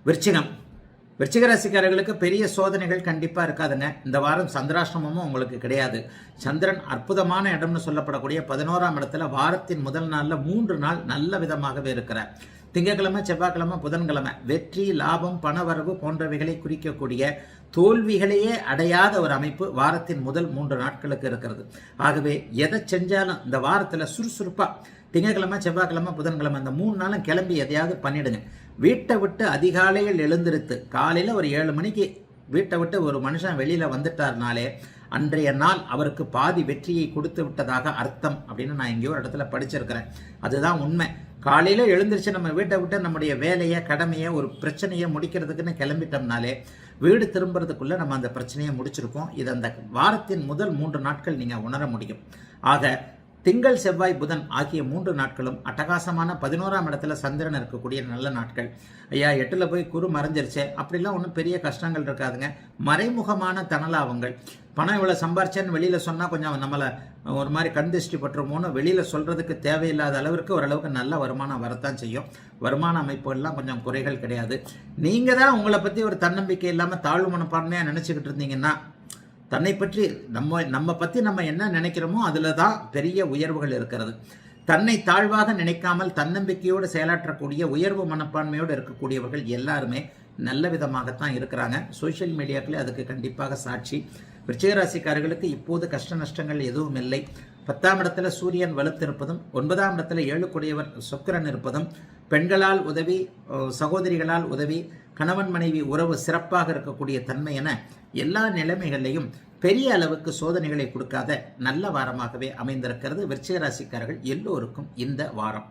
விருச்சிக ராசிக்காரர்களுக்கு பெரிய சோதனைகள் கண்டிப்பாக இருக்காதுங்க. இந்த வாரம் சந்திராஷ்டமமும் உங்களுக்கு கிடையாது. சந்திரன் அற்புதமான இடம்னு சொல்லப்படக்கூடிய 11ஆம் இடத்துல வாரத்தின் முதல் நாளில் 3 நாள் நல்ல விதமாகவே இருக்கிறார். திங்கட்கிழமை, செவ்வாய்க்கிழமை, புதன்கிழமை வெற்றி, லாபம், பணவரவு போன்றவைகளை குறிக்கக்கூடிய தோல்விகளையே அடையாத ஒரு அமைப்பு வாரத்தின் முதல் 3 நாட்களுக்கு இருக்கிறது. ஆகவே எதை செஞ்சாலும் இந்த வாரத்தில் சுறுசுறுப்பாக திங்கட்கிழமை, செவ்வாய்க்கிழமை, புதன்கிழமை இந்த 3 நாளும் கிளம்பி எதையாவது பண்ணிடுங்க. வீட்டை விட்டு அதிகாலையில் எழுந்திருத்து காலையில் ஒரு 7 மணிக்கு வீட்டை விட்டு ஒரு மனுஷன் வெளியில் வந்துட்டார்னாலே அன்றைய நாள் அவருக்கு பாதி வெற்றியை கொடுத்து விட்டதாக அர்த்தம் அப்படின்னு நான் எங்கேயோ ஒரு இடத்துல படிச்சிருக்கிறேன். அதுதான் உண்மை. காலையில் எழுந்திரிச்சு நம்ம வீட்டை விட்டு நம்முடைய வேலையை, கடமையை, ஒரு பிரச்சனையை முடிக்கிறதுக்குன்னு கிளம்பிட்டோம்னாலே வீடு திரும்புறதுக்குள்ளே நம்ம அந்த பிரச்சனையை முடிச்சிருக்கோம். இது அந்த வாரத்தின் முதல் 3 நாட்கள் நீங்கள் உணர முடியும். ஆக திங்கள், செவ்வாய், புதன் ஆகிய 3 நாட்களும் அட்டகாசமான 11ஆம் இடத்துல சந்திரன் இருக்கக்கூடிய நல்ல நாட்கள். ஐயா 8ல் போய் குரு மறைஞ்சிருச்சே அப்படிலாம் ஒன்றும் பெரிய கஷ்டங்கள் இருக்காதுங்க. மறைமுகமான தனலாபங்கள், பணம் இவ்வளோ சம்பாரிச்சேன்னு வெளியில் சொன்னால் கொஞ்சம் நம்மளை ஒரு மாதிரி கண்திஷ்டி பற்றுமோன்னு வெளியில் சொல்கிறதுக்கு தேவையில்லாத அளவிற்கு ஓரளவுக்கு நல்ல வருமானம் வரத்தான் செய்யும். வருமான அமைப்புகள்லாம் கொஞ்சம் குறைகள் கிடையாது. நீங்கள் தான் உங்களை பற்றி ஒரு தன்னம்பிக்கை இல்லாமல் தாழ்வு மனப்பான்மையாக நினச்சிக்கிட்டு இருந்தீங்கன்னா தன்னை பற்றி நம்ம பற்றி நம்ம என்ன நினைக்கிறோமோ அதில் தான் பெரிய உயர்வுகள் இருக்கிறது. தன்னை தாழ்வாக நினைக்காமல் தன்னம்பிக்கையோடு செயலாற்றக்கூடிய உயர்வு மனப்பான்மையோடு இருக்கக்கூடியவர்கள் எல்லாருமே நல்ல விதமாகத்தான் இருக்கிறாங்க. சோஷியல் மீடியாக்களே அதுக்கு கண்டிப்பாக சாட்சி. விருச்சிக ராசிக்காரர்களுக்கு இப்போது கஷ்ட நஷ்டங்கள் எதுவும் இல்லை. 10ஆம் இடத்துல சூரியன் வலுத்திருப்பதும் 9ஆம் இடத்துல 7 கூடியவர் சுக்கிரன் இருப்பதும் பெண்களால் உதவி, சகோதரிகளால் உதவி, கணவன் மனைவி உறவு சிறப்பாக இருக்கக்கூடிய தன்மை என எல்லா நிலைமைகளையும் பெரிய அளவுக்கு சோதனைகளை கொடுக்காத நல்ல வாரமாகவே அமைந்திருக்கிறது. விருச்சிக ராசிக்காரர்கள் எல்லோருக்கும் இந்த வாரம்.